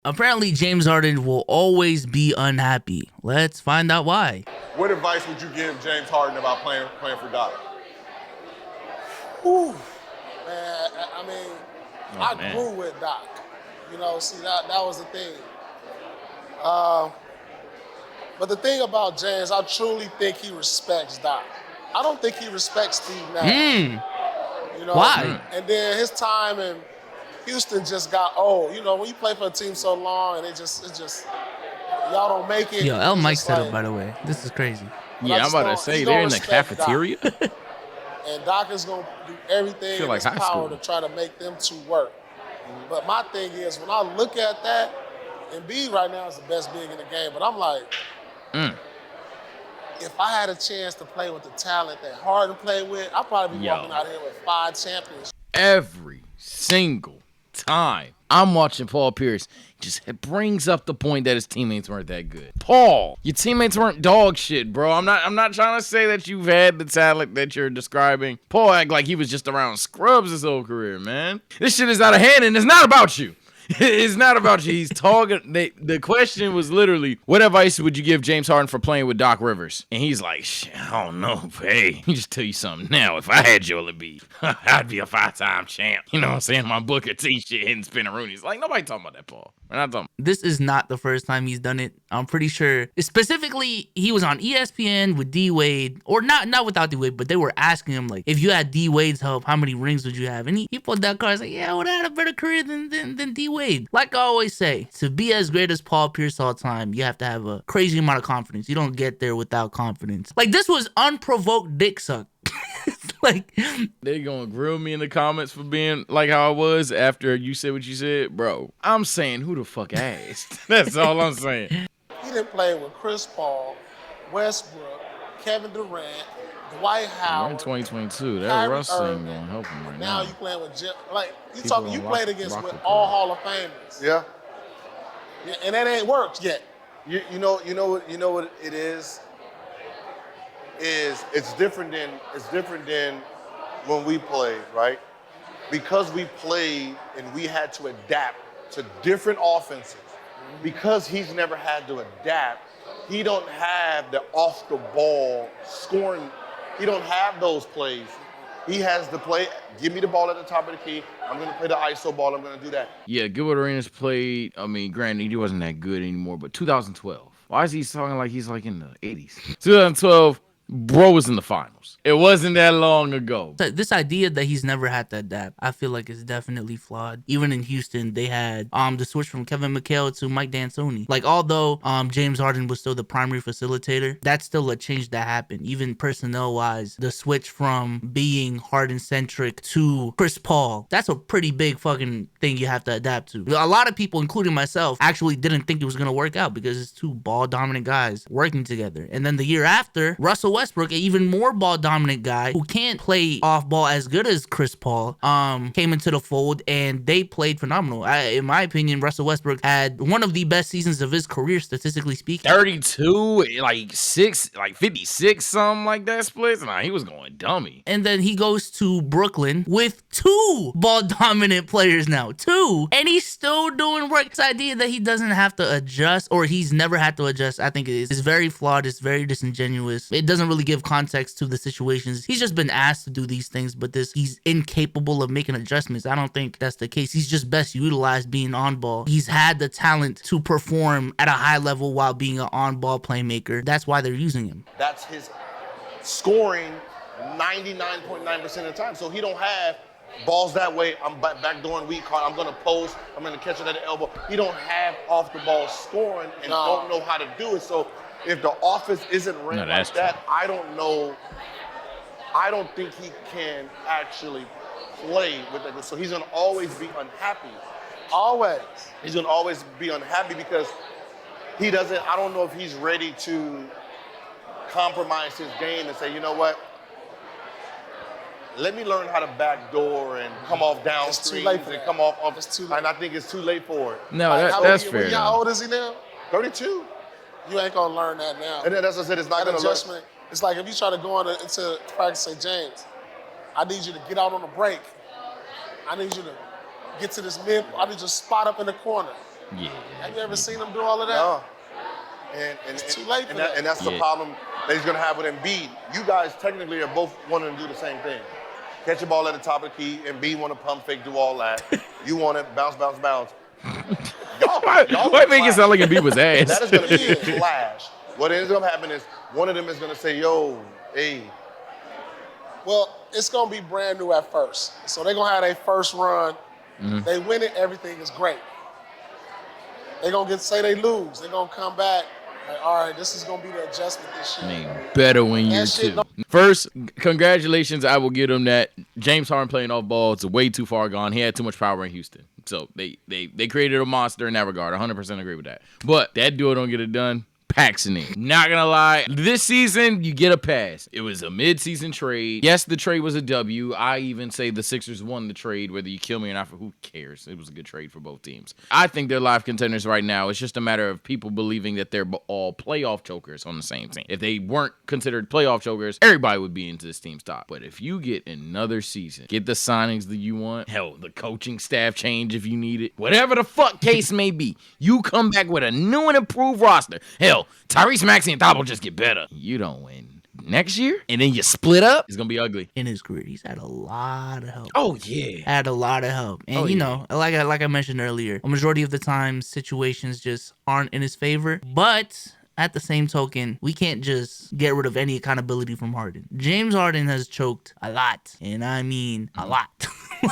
Apparently, James Harden will always be unhappy. Let's find out why. What advice would you give James Harden about playing for Doc? Whew, man. I mean, I grew with Doc. See that was the thing. But the thing about James, I truly think he respects Doc. I don't think he respects Steve Nash. Why? And then his time in Houston just got old. When you play for a team so long and it just y'all don't make it. Yo, L it's Mike just set like, up, by the way. This is crazy. Yeah, I'm about to say they're in the cafeteria. And Doc is going to do everything Feel in like his high power school. to try to make them two work. But my thing is, when I look at that, Embiid right now is the best big in the game, but I'm like, if I had a chance to play with the talent that Harden played with, I'd probably be walking out here with 5 championships. Every single time I'm watching Paul Pierce, it brings up the point that his teammates weren't that good. Paul, your teammates weren't dog shit, bro. I'm not trying to say that you've had the talent that you're describing. Paul act like he was just around scrubs his whole career, man. This shit is out of hand, and it's not about you. It's not about you. He's talking. The question was literally, what advice would you give James Harden for playing with Doc Rivers? And he's like, shit, I don't know. Hey, let me just tell you something now. If I had Joel Embiid, I'd be a 5-time champ. You know what I'm saying? My Booker T shit hitting spinning Rooney's. Like, nobody talking about that, Paul. We're not talking. This is not the first time he's done it. I'm pretty sure. Specifically, he was on ESPN with D Wade, or not without D Wade, but they were asking him, like, if you had D Wade's help, how many rings would you have? And he pulled that card. He's like, yeah, I would have had a better career than D Wade. Like I always say, to be as great as Paul Pierce all time, you have to have a crazy amount of confidence. You don't get there without confidence. Like, this was unprovoked dick suck. Like, they gonna grill me in the comments for being like how I was after you said what you said, bro. I'm saying, who the fuck asked? That's all I'm saying. He didn't play with Chris Paul, Westbrook, Kevin Durant, Dwight Howard. We're in 2022. That Kyrie Russ thing Irving. gonna help him right Now now. you playing with Jim. Like you People talking, you gonna played rock- against rock with the all crowd. Hall of Famers. Yeah. And that ain't worked yet. You know what it is it's different than when we played, right? Because we played and we had to adapt to different offenses. Because he's never had to adapt, he don't have the off the ball scoring. He don't have those plays. He has to play, give me the ball at the top of the key. I'm going to play the ISO ball. I'm going to do that. Yeah, Gilbert Arenas played. I mean, granted, he wasn't that good anymore, but 2012. Why is he talking like he's like in the 80s? 2012, bro was in the finals. It wasn't that long ago. this idea that he's never had to adapt, I feel like is definitely flawed. Even in Houston, they had the switch from Kevin McHale to Mike D'Antoni. Like, although James Harden was still the primary facilitator, that's still a change that happened. Even personnel-wise, the switch from being Harden-centric to Chris Paul, that's a pretty big fucking thing you have to adapt to. A lot of people, including myself, actually didn't think it was going to work out because it's two ball-dominant guys working together. And then the year after, Russell Westbrook, an even more ball-dominant guy who can't play off ball as good as Chris Paul, came into the fold and they played phenomenal. In my opinion, Russell Westbrook had one of the best seasons of his career, statistically speaking. 32, like 56, something like that splits. Nah, he was going dummy. And then he goes to Brooklyn with 2 ball-dominant players now. 2. And he's still doing work. This idea that he doesn't have to adjust, or he's never had to adjust, I think is very flawed. It's very disingenuous. It doesn't really give context to the situations. He's just been asked to do these things, but he's incapable of making adjustments. I don't think that's the case. He's just best utilized being on ball. He's had the talent to perform at a high level while being an on-ball playmaker. That's why they're using him. That's his scoring 99.9% of the time. So he don't have balls that way. I'm backdooring weak card. I'm going to post. I'm going to catch it at the elbow. He don't have off the ball scoring and don't know how to do it. So if the offense isn't ran like that, I don't know. I don't think he can actually play with that. So he's going to always be unhappy. Always. He's going to always be unhappy because he doesn't, I don't know if he's ready to compromise his game and say, you know what? Let me learn how to backdoor and come off down screens and come off. And I think it's too late for it. No, that's fair. How old is he now? 32. You ain't gonna learn that now. And then that's what I said. It's not gonna adjustment. It's like if you try to go into practice, say, James, I need you to get out on the break. I need you to get to this mid. I need you to spot up in the corner. Yeah. Have you ever seen him do all of that? No. And It's too late for that. And that's the Yeah. problem that he's going to have with Embiid. You guys technically are both wanting to do the same thing. Catch the ball at the top of the key, Embiid want to pump fake, do all that. You want it, bounce, bounce, bounce. Y'all Why make it clash. sound like Embiid was ass? That is going to be a clash. What ends up happening is one of them is going to say, yo, hey. Well, it's going to be brand new at first. So they're going to have their first run. They win it, everything is great. They're going to say they lose. They're going to come back. Like, all right, this is going to be the adjustment this year. Man, better when year That shit two. don't- First, congratulations. I will give him that. James Harden playing off ball. It's way too far gone. He had too much power in Houston. So they created a monster in that regard. 100% agree with that. But that duo don't get it done. Paxson. Not gonna lie, this season you get a pass. It was a mid-season trade. Yes, the trade was a W. I even say the Sixers won the trade, whether you kill me or not. For who cares? It was a good trade for both teams. I think they're live contenders right now. It's just a matter of people believing that they're all playoff chokers on the same team. If they weren't considered playoff chokers, everybody would be into this team's top. But if you get another season, get the signings that you want, hell, the coaching staff change if you need it, whatever the fuck case may be, you come back with a new and improved roster. Hell, Tyrese Maxey and Thabo will just get better. You don't win next year, and then you split up. It's gonna be ugly. In his career, he's had a lot of help. Oh yeah. Had a lot of help, and Oh, you yeah. know, like I mentioned earlier, a majority of the time situations just aren't in his favor. But at the same token, we can't just get rid of any accountability from Harden. James Harden has choked a lot, and I mean a lot,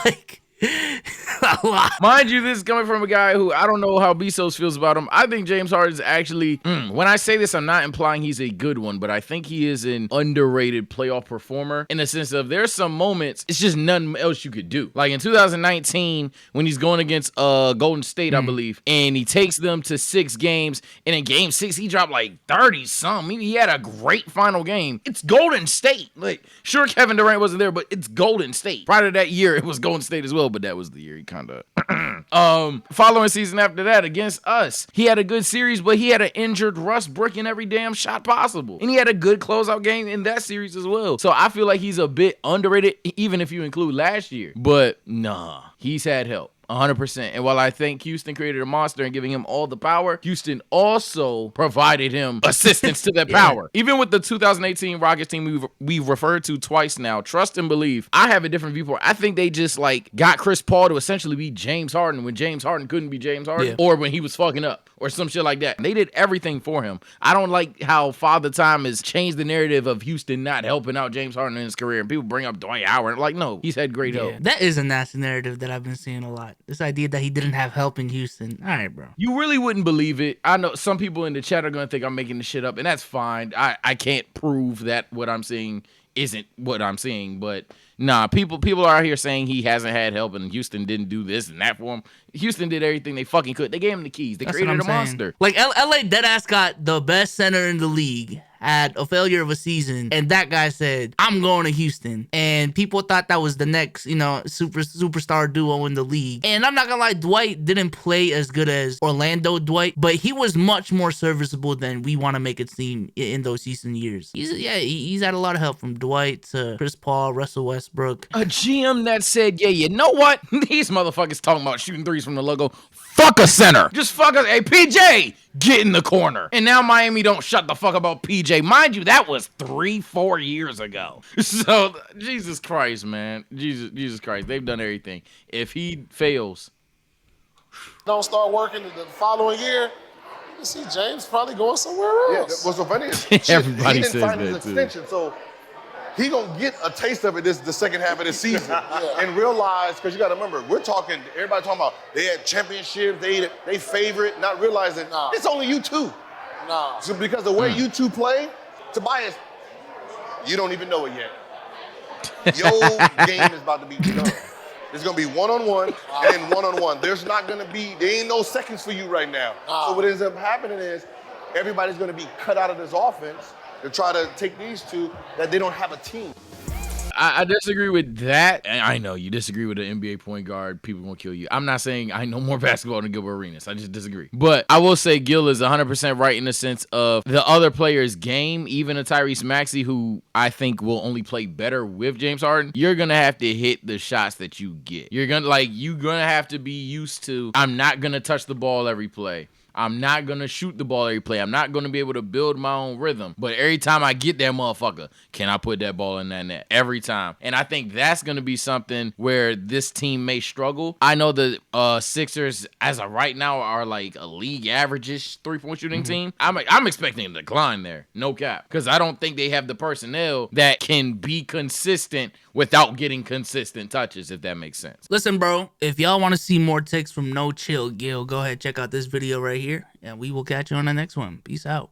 like a lot. Mind you, this is coming from a guy who I don't know how Bezos feels about him. I think James Harden is actually, when I say this, I'm not implying he's a good one, but I think he is an underrated playoff performer in the sense of there's some moments, it's just nothing else you could do. Like in 2019, when he's going against Golden State, I believe, and he takes them to 6 games, and in game 6, he dropped like 30 something. He had a great final game. It's Golden State. Like, sure, Kevin Durant wasn't there, but it's Golden State. Prior to that year, it was Golden State as well, but that was the year he kind of following season after that against us, he had a good series, but he had an injured Russ breaking every damn shot possible, and he had a good closeout game in that series as well. So I feel like he's a bit underrated, even if you include last year. But nah, he's had help. 100%. And while I think Houston created a monster and giving him all the power, Houston also provided him assistance to that power. Even with the 2018 Rockets team we've referred to twice now, trust and believe, I have a different viewpoint. I think they just like got Chris Paul to essentially be James Harden when James Harden couldn't be James Harden, or when he was fucking up or some shit like that. They did everything for him. I don't like how Father Time has changed the narrative of Houston not helping out James Harden in his career, and people bring up Dwight Howard. Like, no, he's had great help. That is a nasty narrative that I've been seeing a lot. This idea that he didn't have help in Houston. All right, bro. You really wouldn't believe it. I know some people in the chat are going to think I'm making this shit up, and that's fine. I can't prove that what I'm seeing isn't what I'm seeing, but nah, people are out here saying he hasn't had help and Houston didn't do this and that for him. Houston did everything they fucking could. They gave him the keys. They That's created what a I'm saying. monster. Like LA deadass got the best center in the league, had a failure of a season, and that guy said, I'm going to Houston. And people thought that was the next, superstar duo in the league. And I'm not gonna lie, Dwight didn't play as good as Orlando Dwight, but he was much more serviceable than we want to make it seem in those Houston years. He's had a lot of help from Dwight to Chris Paul, Russell Westbrook. A GM that said, yeah, you know what? These motherfuckers talking about shooting threes from the logo. Fuck a center. Just fuck us. Hey, PJ, get in the corner. And now Miami don't shut the fuck about PJ. Mind you, that was 3-4 years ago. So, Jesus Christ, man. Jesus Christ. They've done everything. If he fails. Don't start working the following year, you can see James probably going somewhere Yeah, else. what's so funny is Everybody he didn't says find his that, too. extension, so he gonna get a taste of it the second half of the season and realize, because you got to remember, everybody talking about they had championships, they favorite, not realizing it's only you two. Nah. So because the way you two play, Tobias, you don't even know it yet. Your game is about to be done. It's gonna be one-on-one and then one-on-one. There ain't no seconds for you right now. So what ends up happening is everybody's gonna be cut out of this offense to try to take these two that they don't have a team. I disagree with that. And I know you disagree with the NBA point guard. People gonna kill you. I'm not saying I know more basketball than Gilbert Arenas. I just disagree. But I will say Gil is 100% right in the sense of the other players' game, even a Tyrese Maxey, who I think will only play better with James Harden. You're gonna have to hit the shots that you get. You're gonna have to be used to. I'm not gonna touch the ball every play. I'm not going to shoot the ball every play. I'm not going to be able to build my own rhythm. But every time I get that motherfucker, can I put that ball in that net? Every time. And I think that's going to be something where this team may struggle. I know the Sixers, as of right now, are like a league average-ish three-point shooting team. I'm expecting a decline there. No cap. Because I don't think they have the personnel that can be consistent without getting consistent touches, if that makes sense. Listen, bro, if y'all want to see more takes from No Chill Gil, go ahead, check out this video right here, and we will catch you on the next one. Peace out.